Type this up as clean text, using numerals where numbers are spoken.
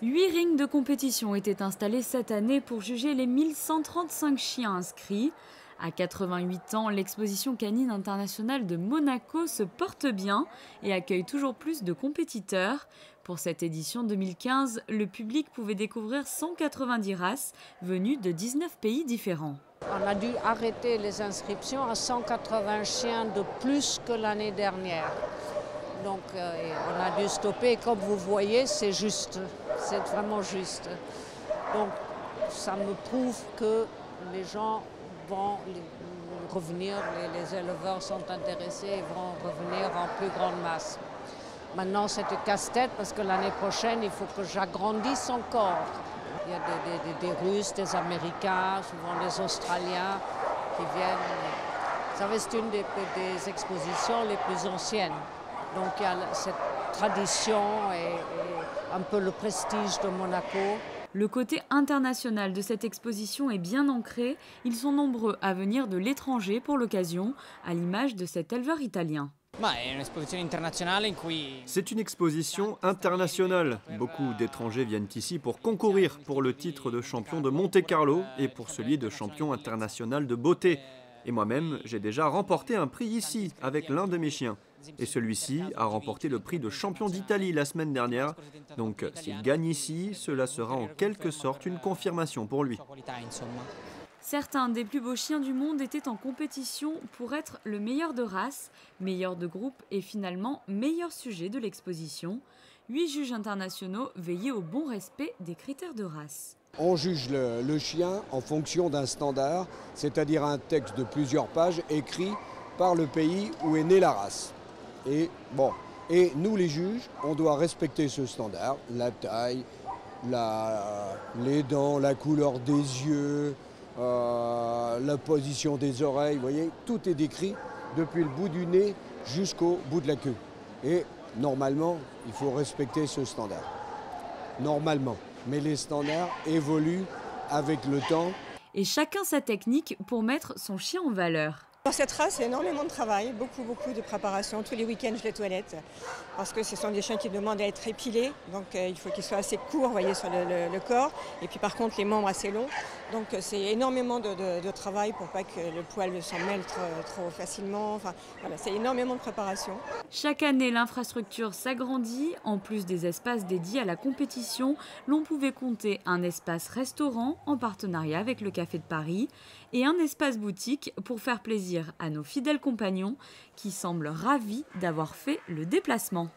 8 rings de compétition étaient installés cette année pour juger les 1135 chiens inscrits. À 88 ans, l'exposition canine internationale de Monaco se porte bien et accueille toujours plus de compétiteurs. Pour cette édition 2015, le public pouvait découvrir 190 races venues de 19 pays différents. On a dû arrêter les inscriptions à 180 chiens de plus que l'année dernière. Donc on a dû stopper et comme vous voyez, c'est juste, c'est vraiment juste. Donc ça me prouve que les gens vont revenir, les éleveurs sont intéressés et vont revenir en plus grande masse. Maintenant c'est un casse-tête parce que l'année prochaine il faut que j'agrandisse encore. Il y a des Russes, des Américains, souvent des Australiens qui viennent. Vous savez, c'est une des expositions les plus anciennes. Donc il y a cette tradition et un peu le prestige de Monaco. Le côté international de cette exposition est bien ancré. Ils sont nombreux à venir de l'étranger pour l'occasion, à l'image de cet éleveur italien. C'est une exposition internationale. Beaucoup d'étrangers viennent ici pour concourir pour le titre de champion de Monte-Carlo et pour celui de champion international de beauté. Et moi-même, j'ai déjà remporté un prix ici avec l'un de mes chiens. Et celui-ci a remporté le prix de champion d'Italie la semaine dernière. Donc s'il gagne ici, cela sera en quelque sorte une confirmation pour lui. Certains des plus beaux chiens du monde étaient en compétition pour être le meilleur de race, meilleur de groupe et finalement meilleur sujet de l'exposition. 8 juges internationaux veillaient au bon respect des critères de race. On juge le chien en fonction d'un standard, c'est-à-dire un texte de plusieurs pages écrit par le pays où est née la race. Et nous les juges, on doit respecter ce standard, la taille, les dents, la couleur des yeux, la position des oreilles, vous voyez, tout est décrit depuis le bout du nez jusqu'au bout de la queue. Et normalement, il faut respecter ce standard. Normalement. Mais les standards évoluent avec le temps. Et chacun sa technique pour mettre son chien en valeur. Dans cette race, il y a énormément de travail, beaucoup de préparation. Tous les week-ends, je les toilette parce que ce sont des chiens qui demandent à être épilés. Donc il faut qu'ils soient assez courts, voyez, sur le corps. Et puis par contre, les membres assez longs. Donc c'est énormément de travail pour pas que le poil s'en mêle trop facilement. Enfin, voilà, c'est énormément de préparation. Chaque année, l'infrastructure s'agrandit. En plus des espaces dédiés à la compétition, l'on pouvait compter un espace restaurant en partenariat avec le Café de Paris et un espace boutique pour faire plaisir à nos fidèles compagnons qui semblent ravis d'avoir fait le déplacement.